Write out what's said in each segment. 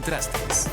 Contrastes.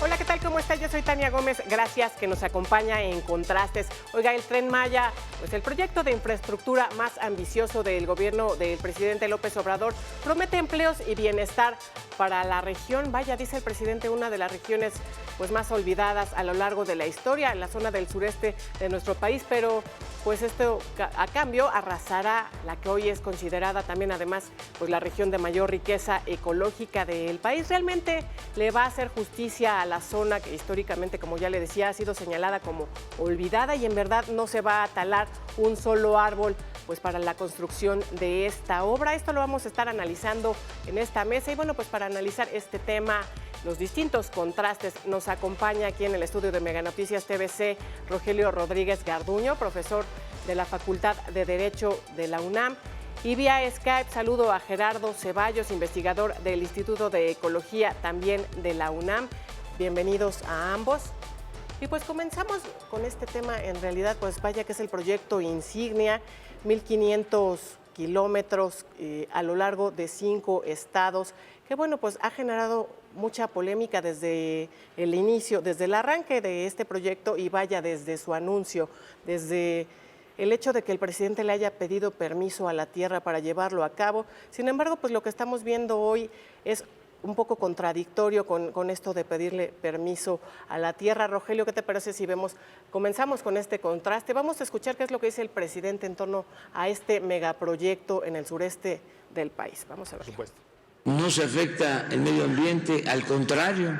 Hola, ¿qué tal? ¿Cómo está? Yo soy Tania Gómez. Gracias que nos acompaña en Contrastes. Oiga, el Tren Maya, pues el proyecto de infraestructura más ambicioso del gobierno del presidente López Obrador, promete empleos y bienestar para la región. Vaya, dice el presidente, una de las regiones pues más olvidadas a lo largo de la historia, en la zona del sureste de nuestro país, pero pues esto a cambio arrasará la que hoy es considerada también además pues la región de mayor riqueza ecológica del país. Realmente le va a hacer justicia a la zona que históricamente, como ya le decía, ha sido señalada como olvidada, y en verdad no se va a talar un solo árbol pues para la construcción de esta obra. Esto lo vamos a estar analizando en esta mesa, y bueno, pues para analizar este tema, los distintos contrastes, nos acompaña aquí en el estudio de Mega Noticias TVC Rogelio Rodríguez Garduño, profesor de la Facultad de Derecho de la UNAM. Y vía Skype saludo a Gerardo Ceballos, investigador del Instituto de Ecología también de la UNAM. Bienvenidos a ambos. Y pues comenzamos con este tema. En realidad, pues vaya que es el proyecto insignia, 1.500 kilómetros a lo largo de 5 estados, que bueno, pues ha generado mucha polémica desde el inicio, desde el arranque de este proyecto, y vaya, desde su anuncio, desde el hecho de que el presidente le haya pedido permiso a la tierra para llevarlo a cabo. Sin embargo, pues lo que estamos viendo hoy es un poco contradictorio con esto de pedirle permiso a la tierra. Rogelio, ¿qué te parece si comenzamos con este contraste? Vamos a escuchar qué es lo que dice el presidente en torno a este megaproyecto en el sureste del país. Vamos a ver. Por supuesto. No se afecta el medio ambiente, al contrario,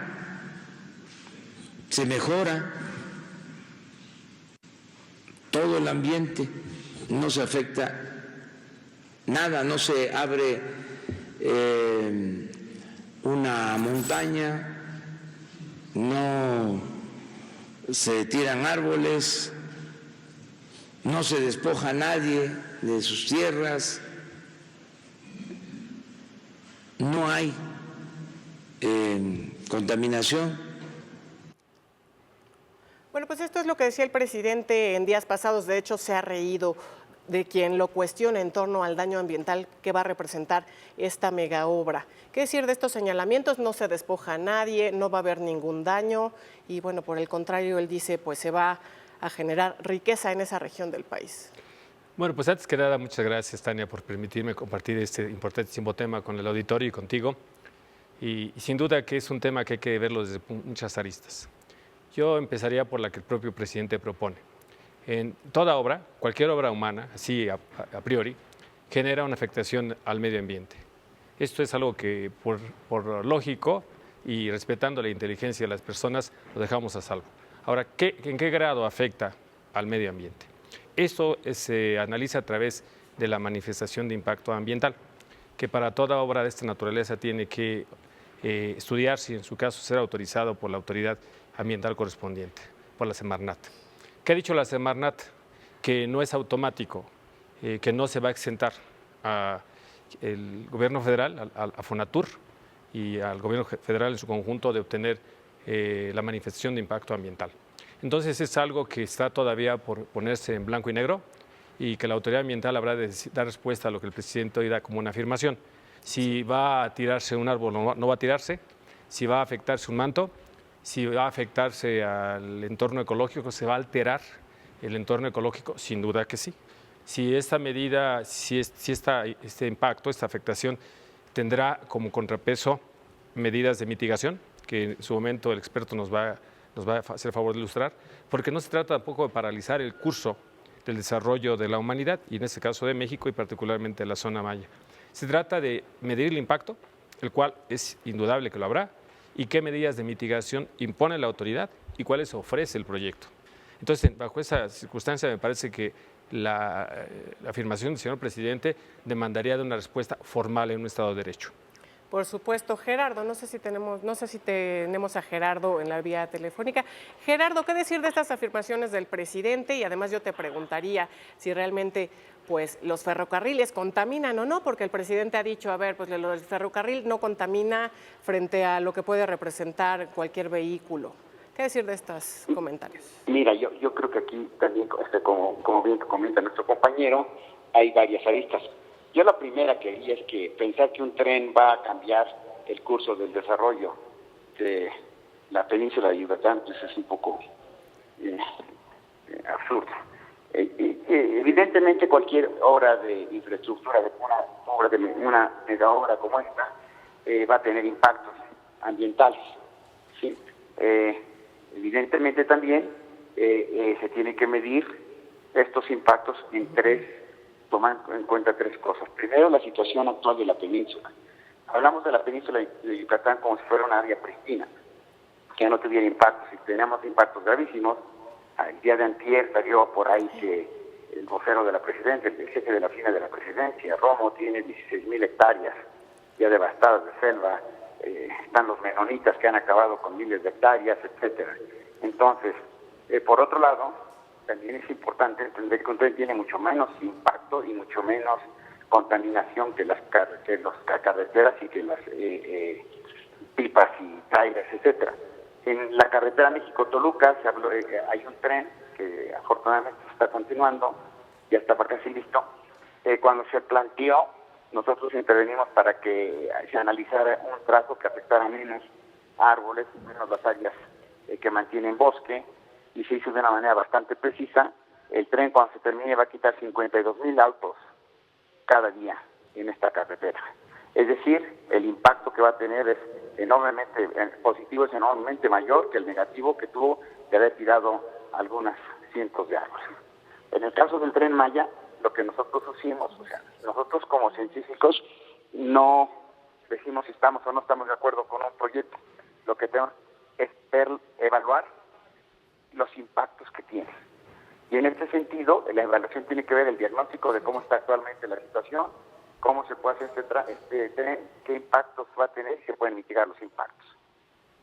se mejora todo el ambiente, no se afecta nada, no se abre una montaña, no se tiran árboles, no se despoja a nadie de sus tierras, no hay contaminación. Bueno, pues esto es lo que decía el presidente en días pasados. De hecho, se ha reído de quien lo cuestiona en torno al daño ambiental que va a representar esta mega obra. ¿Qué decir de estos señalamientos? No se despoja a nadie, no va a haber ningún daño, y bueno, por el contrario, él dice, pues se va a generar riqueza en esa región del país. Bueno, pues antes que nada, muchas gracias, Tania, por permitirme compartir este importantísimo tema con el auditorio y contigo. Y sin duda que es un tema que hay que verlo desde muchas aristas. Yo empezaría por la que el propio presidente propone. En toda obra, cualquier obra humana, así a priori, genera una afectación al medio ambiente. Esto es algo que por lógico y respetando la inteligencia de las personas lo dejamos a salvo. Ahora, ¿en qué grado afecta al medio ambiente? Esto se analiza a través de la manifestación de impacto ambiental, que para toda obra de esta naturaleza tiene que estudiarse y en su caso ser autorizado por la autoridad ambiental correspondiente, por la Semarnat. ¿Qué ha dicho la Semarnat? Que no es automático, que no se va a exentar al gobierno federal, a Fonatur y al gobierno federal en su conjunto de obtener la manifestación de impacto ambiental. Entonces es algo que está todavía por ponerse en blanco y negro, y que la autoridad ambiental habrá de dar respuesta a lo que el presidente hoy da como una afirmación. Si va a tirarse un árbol o no va a tirarse, si va a afectarse un manto, si va a afectarse al entorno ecológico, se va a alterar el entorno ecológico, sin duda que sí. Si esta medida, si este impacto, esta afectación tendrá como contrapeso medidas de mitigación, que en su momento el experto nos va a hacer favor de ilustrar, porque no se trata tampoco de paralizar el curso del desarrollo de la humanidad, y en este caso de México y particularmente de la zona maya. Se trata de medir el impacto, el cual es indudable que lo habrá, y qué medidas de mitigación impone la autoridad y cuáles ofrece el proyecto. Entonces, bajo esa circunstancia, me parece que la afirmación del señor presidente demandaría de una respuesta formal en un Estado de Derecho. Por supuesto. Gerardo, no sé si tenemos a Gerardo en la vía telefónica. Gerardo, ¿qué decir de estas afirmaciones del presidente? Y además yo te preguntaría si realmente pues los ferrocarriles contaminan o no, porque el presidente ha dicho, a ver, pues el ferrocarril no contamina frente a lo que puede representar cualquier vehículo. ¿Qué decir de estos comentarios? Mira, yo creo que aquí también, como bien comenta nuestro compañero, hay varias aristas. Yo la primera que vi es que pensar que un tren va a cambiar el curso del desarrollo de la península de Yucatán, pues es un poco absurdo. Evidentemente cualquier obra de infraestructura, una mega obra como esta, va a tener impactos ambientales, ¿sí? Evidentemente también se tiene que medir estos impactos tomando en cuenta tres cosas. Primero, la situación actual de la península. Hablamos de la península de Yucatán como si fuera una área pristina, que ya no tuviera impactos, y tenemos impactos gravísimos. El día de antier salió por ahí que el vocero de la presidencia, el jefe de la oficina de la presidencia, Romo, tiene 16,000 hectáreas ya devastadas de selva. Están los menonitas que han acabado con miles de hectáreas, etcétera. Entonces, por otro lado, también es importante entender que un tren tiene mucho menos impacto y mucho menos contaminación que las carreteras y que las pipas y trailers, etcétera. En la carretera México-Toluca hay un tren que afortunadamente está continuando, ya está casi listo. Cuando se planteó, nosotros intervenimos para que se analizara un trazo que afectara menos árboles, menos las áreas que mantienen bosque, y se hizo de una manera bastante precisa. El tren, cuando se termine, va a quitar 52,000 autos cada día en esta carretera. Es decir, el impacto que va a tener es enormemente positivo, es enormemente mayor que el negativo que tuvo de haber tirado algunas cientos de árboles. En el caso del Tren Maya, lo que nosotros hicimos, o sea, nosotros como científicos no decimos si estamos o no estamos de acuerdo con un proyecto. Lo que tenemos es evaluar los impactos que tiene. Y en este sentido, la evaluación tiene que ver el diagnóstico de cómo está actualmente la situación, cómo se puede hacer este tren, qué impactos va a tener y se pueden mitigar los impactos.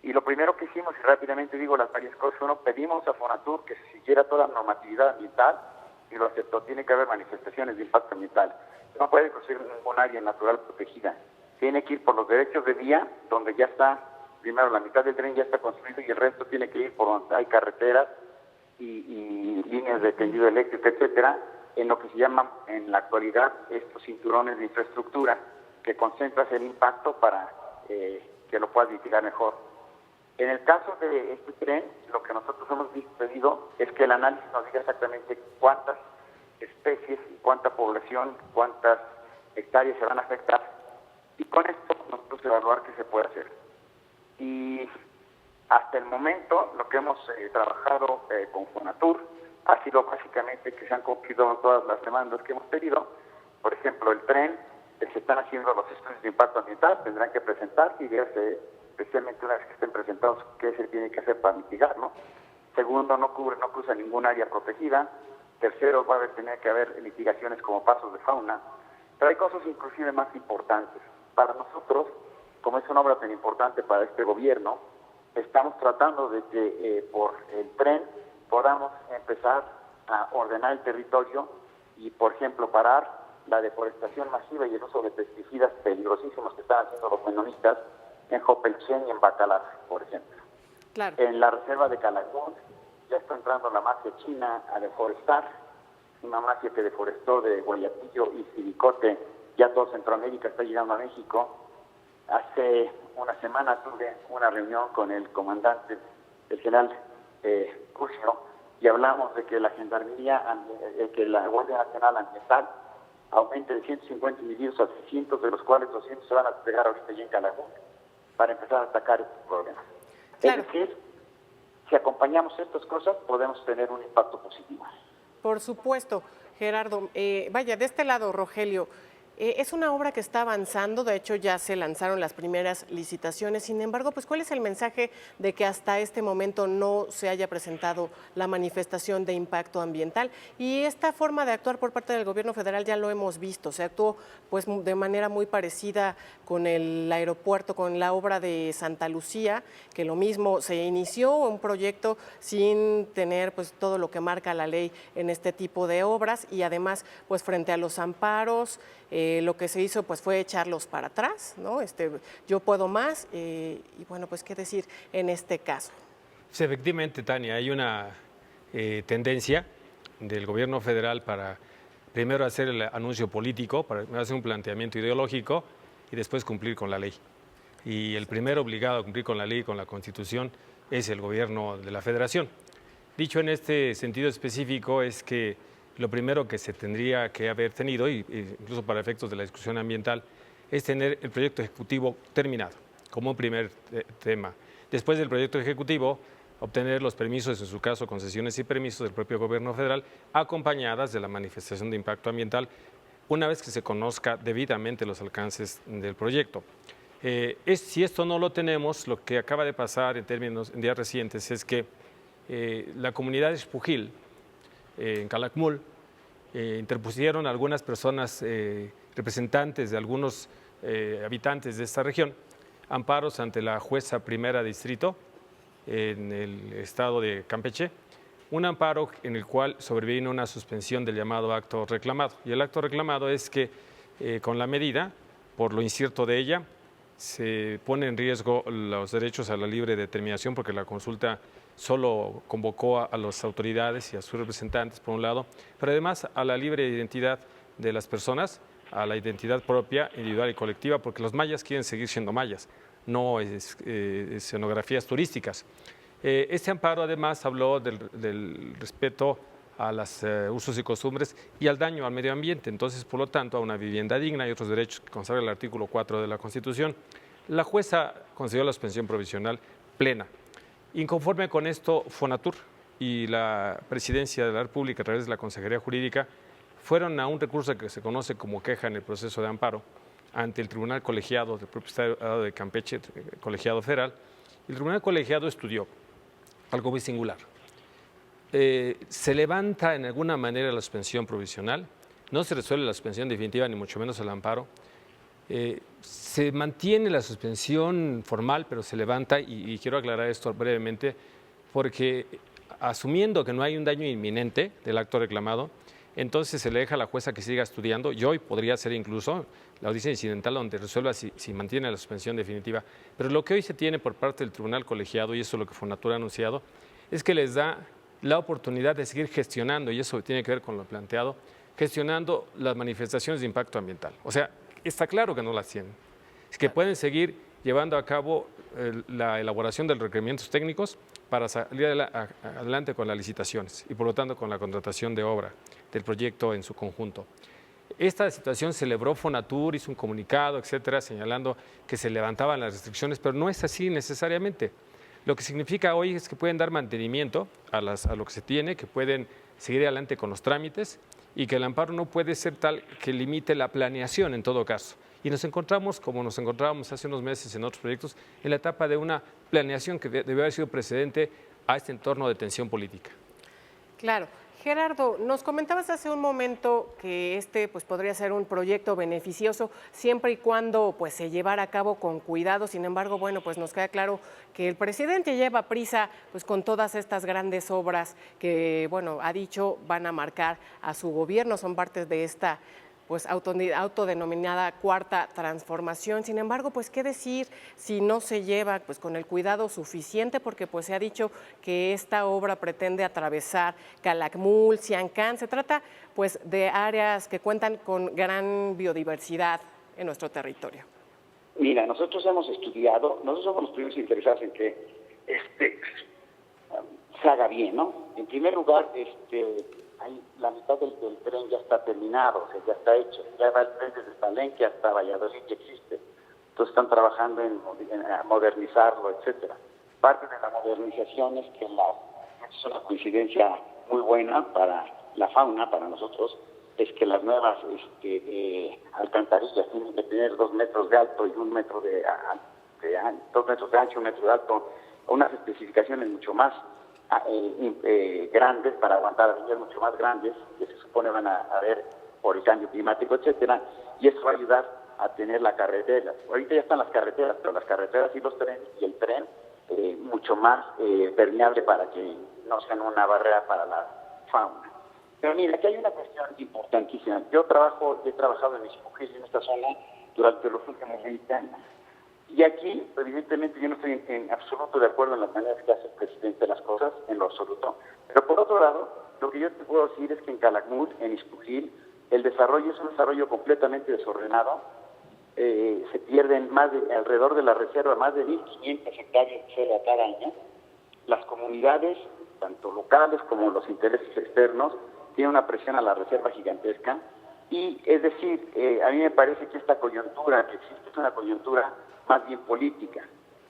Y lo primero que hicimos, y rápidamente digo las varias cosas, uno, pedimos a Fonatur que se siguiera toda la normatividad ambiental, y lo aceptó. Tiene que haber manifestaciones de impacto ambiental. No puede construir ningún área natural protegida. Tiene que ir por los derechos de vía, donde ya está, primero la mitad del tren ya está construido y el resto tiene que ir por donde hay carreteras y líneas de tendido eléctrico, etcétera, en lo que se llaman en la actualidad estos cinturones de infraestructura que concentras el impacto para que lo puedas mitigar mejor. En el caso de este tren, lo que nosotros hemos pedido es que el análisis nos diga exactamente cuántas especies y cuánta población, cuántas hectáreas se van a afectar, y con esto nosotros evaluar qué se puede hacer. Y hasta el momento lo que hemos trabajado con Fonatur ha sido básicamente que se han cumplido todas las demandas que hemos pedido. Por ejemplo, el tren, se están haciendo los estudios de impacto ambiental, tendrán que presentarse y verse, especialmente una vez que estén presentados, qué se tiene que hacer para mitigarlo. Segundo, no cruza ningún área protegida. Tercero, va a tener que haber mitigaciones como pasos de fauna. Pero hay cosas inclusive más importantes. Para nosotros, como es una obra tan importante para este gobierno, estamos tratando de que por el tren podamos empezar a ordenar el territorio y, por ejemplo, parar la deforestación masiva y el uso de pesticidas peligrosísimos que están haciendo los menonitas en Jopelchen y en Bacalar, por ejemplo. Claro. En la reserva de Calakmul ya está entrando la mafia china a deforestar, una mafia que deforestó de Guayaquillo y Silicote, ya todo Centroamérica está llegando a México. Hace una semana tuve una reunión con el comandante, el general Curcio, y hablamos de que la Gendarmería, que la Guardia Nacional Ambiental aumente de 150 individuos a 600, de los cuales 200 se van a despegar ahorita ya en Calakmul, para empezar a atacar estos problemas. Claro. Es decir, si acompañamos estas cosas, podemos tener un impacto positivo. Por supuesto, Gerardo. Vaya, de este lado, Rogelio, es una obra que está avanzando, de hecho ya se lanzaron las primeras licitaciones, sin embargo, pues ¿cuál es el mensaje de que hasta este momento no se haya presentado la manifestación de impacto ambiental? Y esta forma de actuar por parte del gobierno federal ya lo hemos visto, se actuó pues de manera muy parecida con el aeropuerto, con la obra de Santa Lucía, que lo mismo, se inició un proyecto sin tener pues todo lo que marca la ley en este tipo de obras y además pues frente a los amparos, lo que se hizo pues fue echarlos para atrás, ¿no? Yo puedo más y bueno, pues qué decir en este caso. Sí, efectivamente, Tania, hay una tendencia del gobierno federal para primero hacer el anuncio político, para hacer un planteamiento ideológico y después cumplir con la ley. y el primero obligado a cumplir con la ley y con la Constitución es el gobierno de la Federación. Dicho en este sentido específico es que lo primero que se tendría que haber tenido, incluso para efectos de la discusión ambiental, es tener el proyecto ejecutivo terminado, como un primer tema. Después del proyecto ejecutivo, obtener los permisos, en su caso concesiones y permisos del propio gobierno federal, acompañadas de la manifestación de impacto ambiental, una vez que se conozca debidamente los alcances del proyecto. Si esto no lo tenemos, lo que acaba de pasar en días recientes es que la comunidad de Xpujil, en Calakmul, interpusieron algunas personas representantes de algunos habitantes de esta región amparos ante la jueza primera distrito en el estado de Campeche, un amparo en el cual sobrevino una suspensión del llamado acto reclamado. Y el acto reclamado es que con la medida, por lo incierto de ella, se pone en riesgo los derechos a la libre determinación, porque la consulta solo convocó a las autoridades y a sus representantes, por un lado, pero además a la libre identidad de las personas, a la identidad propia, individual y colectiva, porque los mayas quieren seguir siendo mayas, no escenografías turísticas. Este amparo además habló del respeto a los usos y costumbres y al daño al medio ambiente, entonces por lo tanto a una vivienda digna y otros derechos que consagra el artículo 4 de la Constitución. La jueza concedió la suspensión provisional plena. Inconforme con esto, Fonatur y la Presidencia de la República a través de la Consejería Jurídica fueron a un recurso que se conoce como queja en el proceso de amparo ante el Tribunal Colegiado del propio Estado de Campeche, Colegiado Federal. El Tribunal Colegiado estudió algo muy singular. Se levanta en alguna manera la suspensión provisional, no se resuelve la suspensión definitiva ni mucho menos el amparo, se mantiene la suspensión formal pero se levanta y quiero aclarar esto brevemente porque asumiendo que no hay un daño inminente del acto reclamado, entonces se le deja a la jueza que siga estudiando y hoy podría ser incluso la audiencia incidental donde resuelva si mantiene la suspensión definitiva. Pero lo que hoy se tiene por parte del Tribunal Colegiado, y eso es lo que Fonatur ha anunciado, es que les da la oportunidad de seguir gestionando, y eso tiene que ver con lo planteado, gestionando las manifestaciones de impacto ambiental. O sea, está claro que no las tienen. Es que pueden seguir llevando a cabo la elaboración de los requerimientos técnicos para salir adelante con las licitaciones y por lo tanto con la contratación de obra del proyecto en su conjunto. Esta situación celebró Fonatur, hizo un comunicado, etcétera, señalando que se levantaban las restricciones, pero no es así necesariamente. Lo que significa hoy es que pueden dar mantenimiento a lo que se tiene, que pueden seguir adelante con los trámites y que el amparo no puede ser tal que limite la planeación en todo caso. Y nos encontramos, como nos encontrábamos hace unos meses en otros proyectos, en la etapa de una planeación que debió haber sido precedente a este entorno de tensión política. Claro. Gerardo, nos comentabas hace un momento que pues podría ser un proyecto beneficioso siempre y cuando pues se llevara a cabo con cuidado. Sin embargo, bueno, pues nos queda claro que el presidente lleva prisa pues con todas estas grandes obras que, bueno, ha dicho van a marcar a su gobierno, son partes de esta pues autodenominada cuarta transformación. Sin embargo, pues qué decir si no se lleva pues con el cuidado suficiente, porque pues se ha dicho que esta obra pretende atravesar Calakmul, Siancán. Se trata pues de áreas que cuentan con gran biodiversidad en nuestro territorio. Mira, nosotros hemos estudiado, nosotros somos los primeros interesados en que se haga bien, ¿no? En primer lugar, la mitad del tren ya está terminado, o sea, ya está hecho, ya va el tren desde Palenque hasta Valladolid, ya existe. Entonces están trabajando en modernizarlo, etcétera. Parte de la modernización es que es una coincidencia muy buena para la fauna, para nosotros, es que las nuevas alcantarillas tienen que tener 2 metros de alto y 1 metro 2 metros de ancho, 1 metro de alto, unas especificaciones mucho más grandes para aguantar avenidas mucho más grandes que se supone van a haber por el cambio climático, etcétera, y eso va a ayudar a tener la carretera. Ahorita ya están las carreteras, pero las carreteras y los trenes y el tren mucho más permeable para que no sean una barrera para la fauna. Pero mira, aquí hay una cuestión importantísima. Yo he trabajado en Xpujil, en esta zona, durante los últimos 20 años. Y aquí, evidentemente, yo no estoy en absoluto de acuerdo en las maneras que hace el presidente las cosas, en lo absoluto. Pero por otro lado, lo que yo te puedo decir es que en Calakmul, en Xpujil, el desarrollo es un desarrollo completamente desordenado se pierden alrededor de la reserva más de 1.500 hectáreas de selva cada año. Las comunidades, tanto locales como los intereses externos, tienen una presión a la reserva gigantesca. Y es decir, a mí me parece que esta coyuntura que existe es una coyuntura más bien política.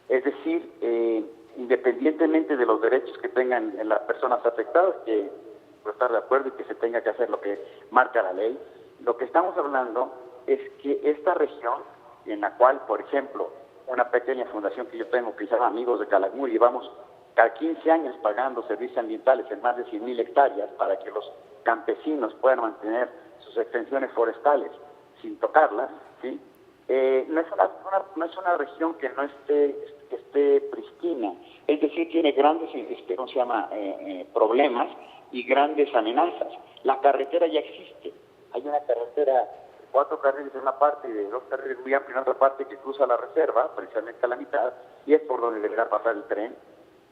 Es decir, independientemente de los derechos que tengan las personas afectadas, que puedo estar de acuerdo y que se tenga que hacer lo que marca la ley, lo que estamos hablando es que esta región, en la cual, por ejemplo, una pequeña fundación que yo tengo, que se llama Amigos de Calakmul, llevamos cada 15 años pagando servicios ambientales en más de 100.000 hectáreas para que los campesinos puedan mantener sus extensiones forestales sin tocarlas, ¿sí? No es una región que no esté pristina, es decir, tiene grandes problemas y grandes amenazas. La carretera ya existe, hay una carretera de 4 carriles en una parte y de 2 carriles muy amplios en otra parte que cruza la reserva, precisamente a la mitad, y es por donde deberá pasar el tren.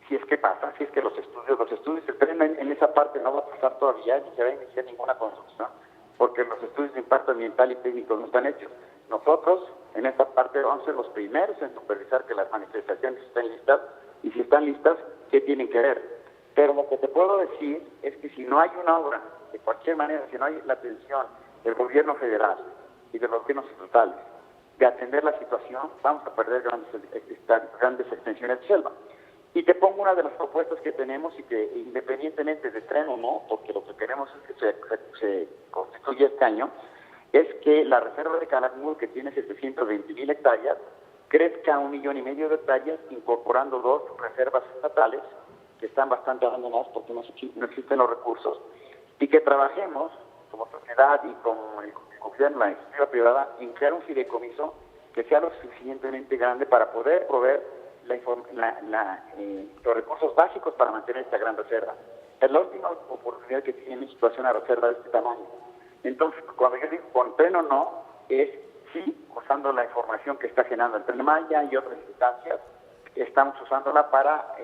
Si es que pasa, si es que los estudios, el tren en esa parte no va a pasar todavía, ni se va a iniciar ninguna construcción, porque los estudios de impacto ambiental y técnicos no están hechos. Nosotros, en esta parte, vamos a ser los primeros en supervisar que las manifestaciones estén listas, y si están listas, ¿qué tienen que ver? Pero lo que te puedo decir es que si no hay una obra, de cualquier manera, si no hay la atención del gobierno federal y de los gobiernos estatales de atender la situación, vamos a perder grandes extensiones de selva. Y te pongo una de las propuestas que tenemos y que independientemente de tren o no, porque lo que queremos es que se constituya este año, es que la reserva de Calakmul, que tiene 720.000 hectáreas, crezca a 1,5 millones de hectáreas, incorporando 2 reservas estatales que están bastante abandonadas porque no existen los recursos, y que trabajemos como sociedad y como el gobierno, la iniciativa privada, en crear un fideicomiso que sea lo suficientemente grande para poder proveer los recursos básicos para mantener esta gran reserva. Es la última oportunidad que tiene México hacer una reserva de este tamaño. Entonces, cuando yo digo con tren o no, es sí, usando la información que está generando el Tren Maya y otras instancias, estamos usándola para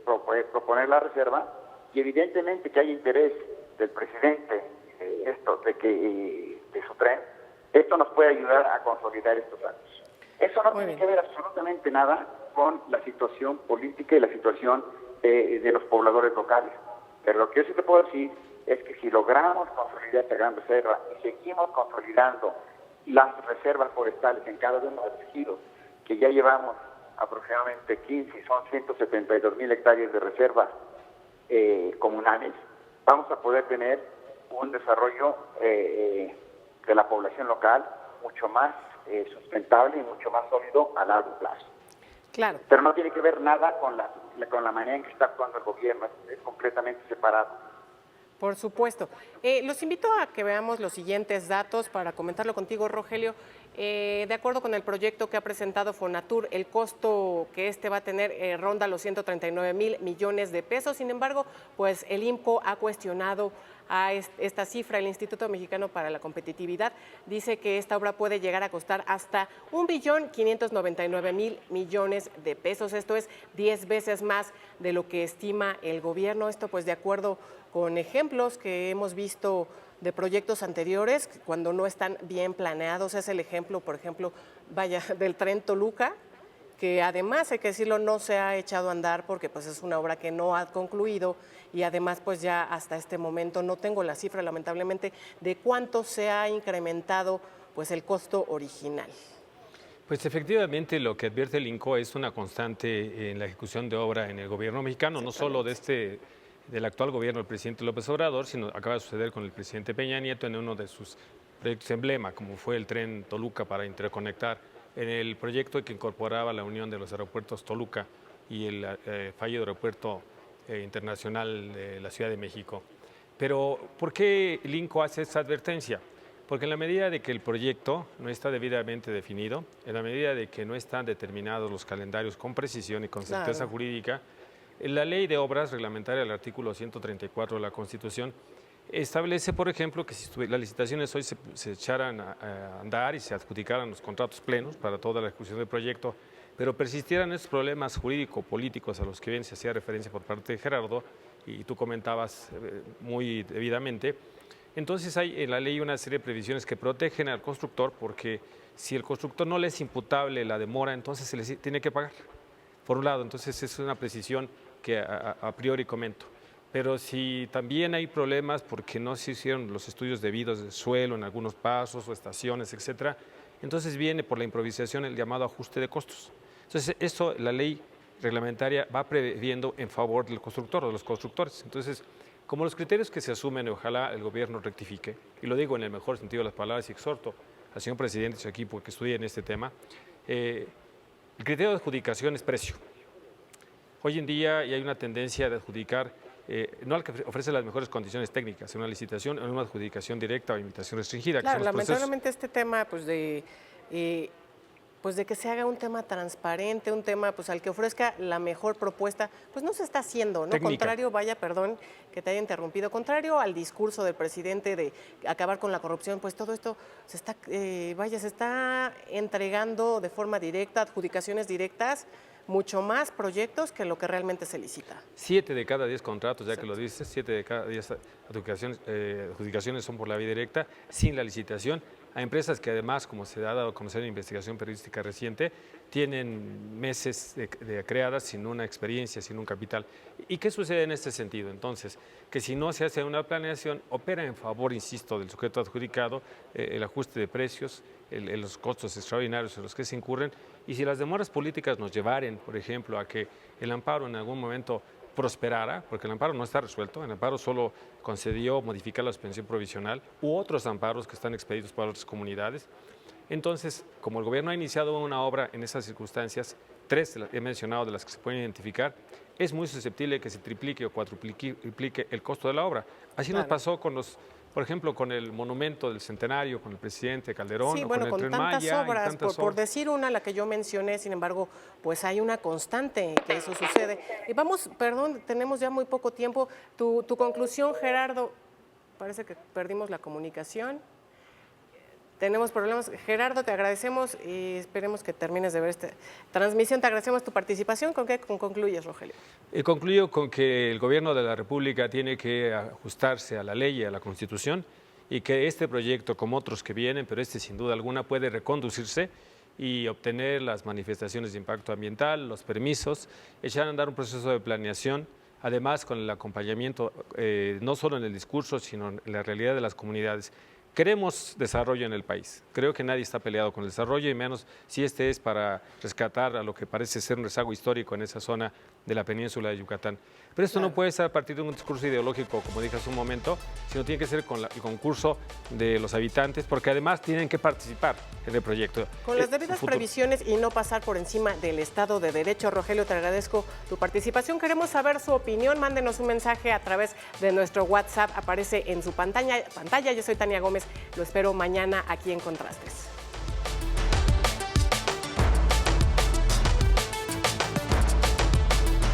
proponer la reserva, y evidentemente que hay interés del presidente de su tren. Esto nos puede ayudar a consolidar estos años. Eso no tiene que ver absolutamente nada con la situación política y la situación de los pobladores locales. Pero lo que yo sí te puedo decir es que si logramos consolidar esta gran reserva y seguimos consolidando las reservas forestales en cada uno de los ejidos, que ya llevamos aproximadamente 15 y son 172.000 hectáreas de reservas comunales, vamos a poder tener un desarrollo de la población local mucho más sustentable y mucho más sólido a largo plazo. Claro. Pero no tiene que ver nada con la manera en que está actuando el gobierno, es completamente separado. Por supuesto. Los invito a que veamos los siguientes datos para comentarlo contigo, Rogelio. De acuerdo con el proyecto que ha presentado Fonatur, el costo que va a tener ronda los 139.000 millones de pesos. Sin embargo, pues el IMCO ha cuestionado a esta cifra. El Instituto Mexicano para la Competitividad dice que esta obra puede llegar a costar hasta 1.599.000 millones de pesos. Esto es 10 veces más de lo que estima el gobierno. Esto pues de acuerdo con ejemplos que hemos visto de proyectos anteriores, cuando no están bien planeados. Es el ejemplo, por ejemplo, del tren Toluca, que además, hay que decirlo, no se ha echado a andar porque pues es una obra que no ha concluido, y además pues ya hasta este momento no tengo la cifra, lamentablemente, de cuánto se ha incrementado pues el costo original. Pues efectivamente lo que advierte el INCO es una constante en la ejecución de obra en el gobierno mexicano, no solo del actual gobierno del presidente López Obrador, sino acaba de suceder con el presidente Peña Nieto en uno de sus proyectos emblema, como fue el tren Toluca para interconectar, en el proyecto que incorporaba la unión de los aeropuertos Toluca y el fallido aeropuerto internacional de la Ciudad de México. Pero, ¿por qué el INCO hace esta advertencia? Porque en la medida de que el proyecto no está debidamente definido, en la medida de que no están determinados los calendarios con precisión y con certeza jurídica, la ley de obras reglamentaria, el artículo 134 de la Constitución, establece, por ejemplo, que si las licitaciones hoy se echaran a andar y se adjudicaran los contratos plenos para toda la ejecución del proyecto, pero persistieran estos problemas jurídico-políticos a los que bien se hacía referencia por parte de Gerardo, y tú comentabas muy debidamente, entonces hay en la ley una serie de previsiones que protegen al constructor, porque Si el constructor no le es imputable la demora, entonces se le tiene que pagar. Por un lado, entonces es una precisión que a priori comento. Pero si también hay problemas porque no se hicieron los estudios debidos de suelo en algunos pasos o estaciones, etcétera, entonces viene por la improvisación el llamado ajuste de costos. Entonces, eso la ley reglamentaria va previendo en favor del constructor o de los constructores. Entonces, como los criterios que se asumen, ojalá el gobierno rectifique, y lo digo en el mejor sentido de las palabras y exhorto al señor presidente y su equipo que estudien este tema, el criterio de adjudicación es precio. Hoy en día hay una tendencia de adjudicar no al que ofrece las mejores condiciones técnicas, en una licitación, en una adjudicación directa o invitación restringida. Claro, lamentablemente este tema pues de que se haga un tema transparente, un tema pues al que ofrezca la mejor propuesta, pues no se está haciendo, ¿no? Técnica. Contrario, perdón que te haya interrumpido, contrario al discurso del presidente de acabar con la corrupción, pues todo esto se está entregando de forma directa, adjudicaciones directas, mucho más proyectos que lo que realmente se licita. 7 de cada 10 contratos, ya que lo dices, 7 de cada 10 adjudicaciones son por la vía directa, sin la licitación, a empresas que además, como se ha dado a conocer en investigación periodística reciente, tienen meses de creadas sin una experiencia, sin un capital. ¿Y qué sucede en este sentido? Entonces, que si no se hace una planeación, opera en favor, insisto, del sujeto adjudicado, el ajuste de precios, los costos extraordinarios en los que se incurren, y si las demoras políticas nos llevaren, por ejemplo, a que el amparo en algún momento prosperara, porque el amparo no está resuelto, el amparo solo concedió modificar la suspensión provisional u otros amparos que están expedidos por otras comunidades. Entonces, como el gobierno ha iniciado una obra en esas circunstancias, 3 he mencionado de las que se pueden identificar, es muy susceptible que se triplique o cuadruplique el costo de la obra. Así nos pasó con por ejemplo, con el monumento del Centenario, con el presidente Calderón, sí, o bueno, con el Tren tantas Maya, obras, por decir una, la que yo mencioné, sin embargo, pues hay una constante que eso sucede. Y vamos, perdón, tenemos ya muy poco tiempo. Tu conclusión, Gerardo, parece que perdimos la comunicación. Tenemos problemas. Gerardo, te agradecemos y esperemos que termines de ver esta transmisión. Te agradecemos tu participación. ¿Con qué concluyes, Rogelio? Concluyo con que el gobierno de la República tiene que ajustarse a la ley y a la Constitución y que este proyecto, como otros que vienen, pero este sin duda alguna puede reconducirse y obtener las manifestaciones de impacto ambiental, los permisos, echar a andar un proceso de planeación, además con el acompañamiento no solo en el discurso, sino en la realidad de las comunidades. Queremos desarrollo en el país. Creo que nadie está peleado con el desarrollo y menos si este es para rescatar a lo que parece ser un rezago histórico en esa zona de la península de Yucatán. Pero esto no puede ser a partir de un discurso ideológico, como dije hace un momento, sino tiene que ser con el concurso de los habitantes, porque además tienen que participar en el proyecto. Con las debidas previsiones y no pasar por encima del Estado de Derecho. Rogelio, te agradezco tu participación. Queremos saber su opinión. Mándenos un mensaje a través de nuestro WhatsApp. Aparece en su pantalla. Yo soy Tania Gómez. Lo espero mañana aquí en Contrastes.